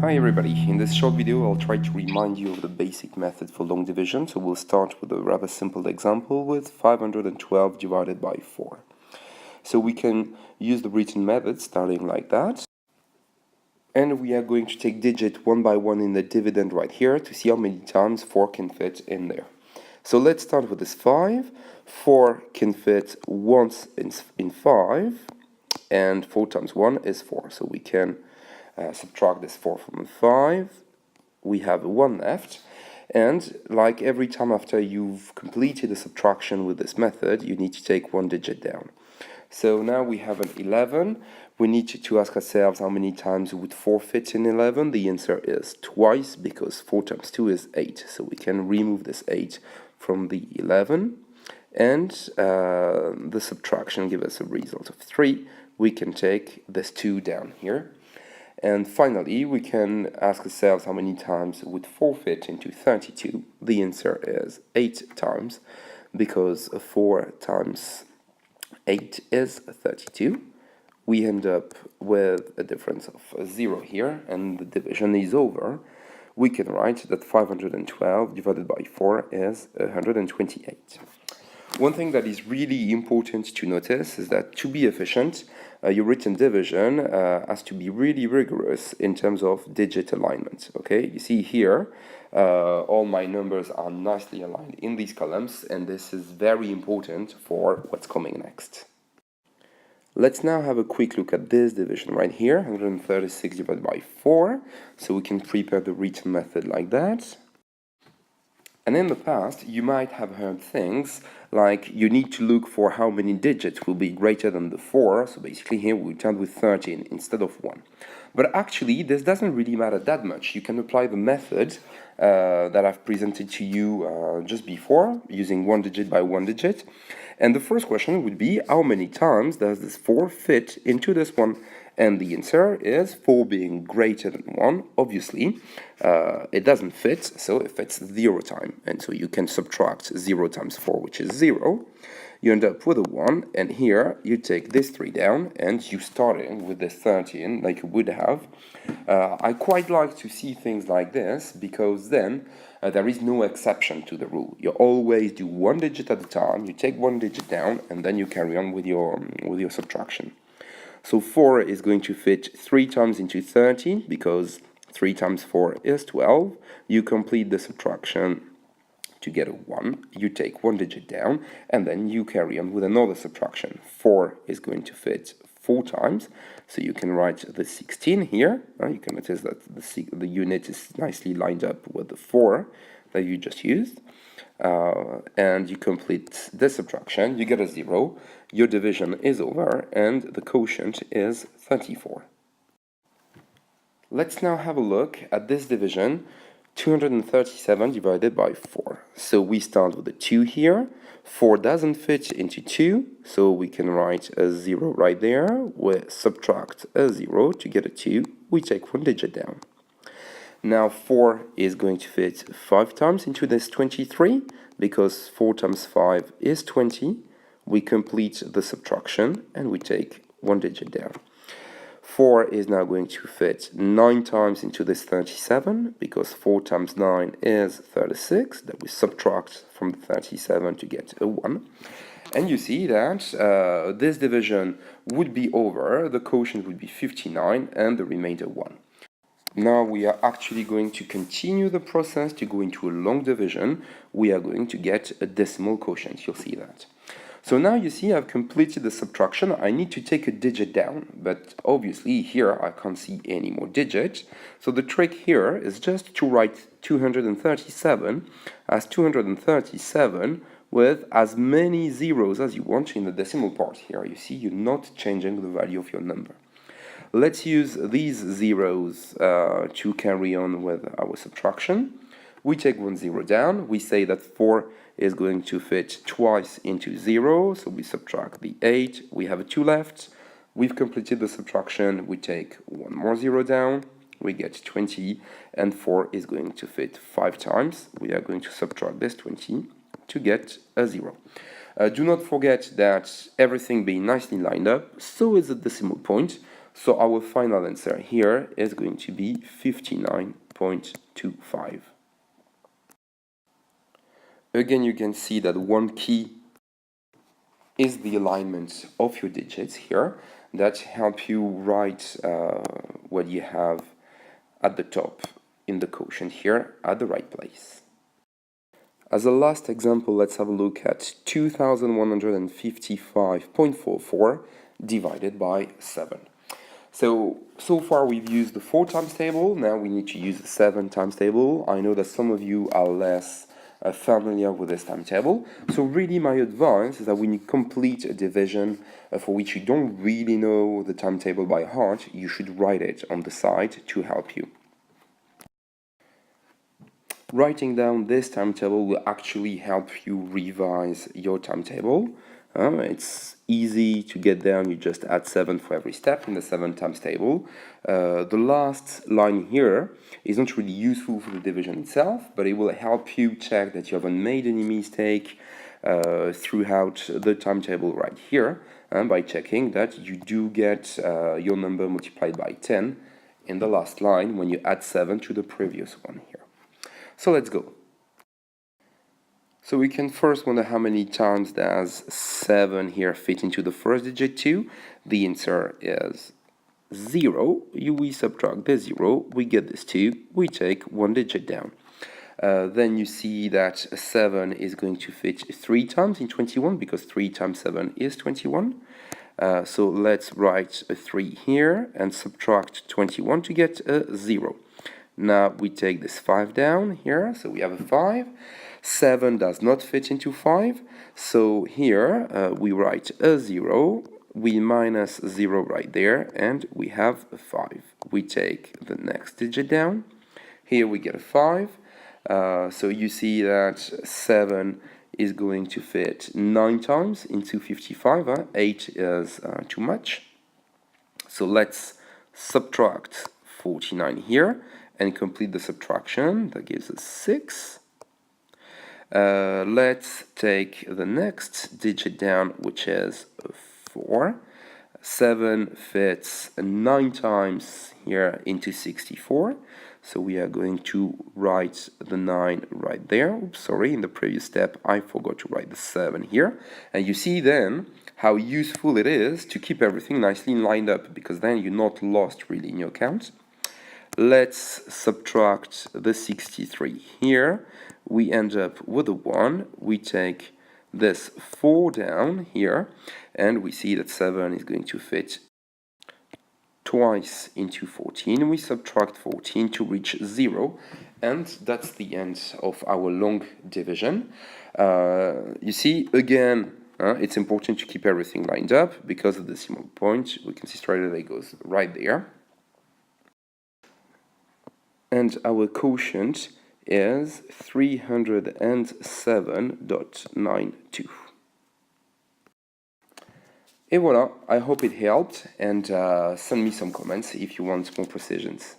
Hi everybody, in this short video I'll try to remind you of the basic method for long division, so we'll start with a rather simple example with 512 divided by 4. So we can use the written method starting like that, and we are going to take digit one by one in the dividend right here to see how many times 4 can fit in there. So let's start with this 5. 4 can fit once in 5, and 4 times 1 is 4, so we can subtract this 4 from 5, we have 1 left, and like every time after you've completed a subtraction with this method, you need to take one digit down. So now we have an 11, we need to ask ourselves how many times would 4 fit in 11. The answer is twice, because 4 times 2 is 8, so we can remove this 8 from the 11, and the subtraction gives us a result of 3. We can take this 2 down here. And finally, we can ask ourselves how many times would 4 fit into 32. The answer is 8 times, because 4 times 8 is 32. We end up with a difference of 0 here, and the division is over. We can write that 512 divided by 4 is 128. One thing that is really important to notice is that to be efficient, your written division has to be really rigorous in terms of digit alignment. Okay, you see here, all my numbers are nicely aligned in these columns, and this is very important for what's coming next. Let's now have a quick look at this division right here, 136 divided by 4, so we can prepare the written method like that. And in the past, you might have heard things like you need to look for how many digits will be greater than the 4, so basically here we start with 13 instead of 1. But actually, this doesn't really matter that much. You can apply the method that I've presented to you just before, using one digit by one digit. And the first question would be, how many times does this 4 fit into this one? And the answer is 4 being greater than 1, obviously. It doesn't fit, so it fits 0 times. And so you can subtract 0 times 4, which is 0. You end up with a 1, and here you take this 3 down, and you starting with this 13 like you would have. I quite like to see things like this, because then there is no exception to the rule. You always do one digit at a time, you take one digit down, and then you carry on with your subtraction. So 4 is going to fit 3 times into 13, because 3 times 4 is 12. You complete the subtraction to get a 1. You take one digit down, and then you carry on with another subtraction. 4 is going to fit 4 times, so you can write the 16 here. You can notice that the unit is nicely lined up with the 4 that you just used. And you complete the subtraction, you get a 0, your division is over, and the quotient is 34. Let's now have a look at this division, 237 divided by 4. So we start with a 2 here. 4 doesn't fit into 2, so we can write a 0 right there. We subtract a 0 to get a 2. We take one digit down. Now 4 is going to fit 5 times into this 23, because 4 times 5 is 20. We complete the subtraction, and we take one digit down. 4 is now going to fit 9 times into this 37, because 4 times 9 is 36, that we subtract from the 37 to get a 1. And you see that this division would be over, the quotient would be 59, and the remainder 1. Now we are actually going to continue the process to go into a long division. We are going to get a decimal quotient, you'll see that. So now you see I've completed the subtraction. I need to take a digit down, but obviously here I can't see any more digits. So the trick here is just to write 237 as 237 with as many zeros as you want in the decimal part here. You see you're not changing the value of your number. Let's use these zeros to carry on with our subtraction. We take one 0 down. We say that 4 is going to fit twice into 0, so we subtract the 8. We have a 2 left. We've completed the subtraction. We take one more 0 down. We get 20, and 4 is going to fit 5 times. We are going to subtract this 20 to get a 0. Do not forget that everything being nicely lined up, so is the decimal point. So our final answer here is going to be 59.25. Again, you can see that one key is the alignment of your digits here that help you write what you have at the top in the quotient here at the right place. As a last example, let's have a look at 2155.44 divided by 7. So far we've used the 4 times table, now we need to use the 7 times table. I know that some of you are less familiar with this timetable. So really my advice is that when you complete a division for which you don't really know the timetable by heart, you should write it on the side to help you. Writing down this timetable will actually help you revise your timetable. It's easy to get down, you just add 7 for every step in the 7 times table. The last line here is not really useful for the division itself, but it will help you check that you haven't made any mistake throughout the timetable right here, by checking that you do get your number multiplied by 10 in the last line when you add 7 to the previous one here. So let's go. So we can first wonder how many times does 7 here fit into the first digit 2. The answer is 0. We subtract the 0, we get this 2, we take one digit down. Then you see that 7 is going to fit 3 times in 21 because 3 times 7 is 21. So let's write a 3 here and subtract 21 to get a 0. Now we take this 5 down here, so we have a 5. 7 does not fit into 5, so here we write a 0, we minus 0 right there, and we have a 5. We take the next digit down, here we get a 5, so you see that 7 is going to fit 9 times into 55, 8 is too much, so let's subtract 49 here, and complete the subtraction. That gives us 6. Let's take the next digit down, which is 4. 7 fits 9 times here into 64. So we are going to write the 9 right there. Oops, sorry, in the previous step I forgot to write the 7 here. And you see then how useful it is to keep everything nicely lined up, because then you're not lost really in your count. Let's subtract the 63 here. We end up with a 1. We take this 4 down here, and we see that 7 is going to fit twice into 14. We subtract 14 to reach 0, and that's the end of our long division. You see, again, it's important to keep everything lined up because of the decimal point. We can see straight away it goes right there. And our quotient is 307.92. Et voilà, I hope it helped, and send me some comments if you want more precisions.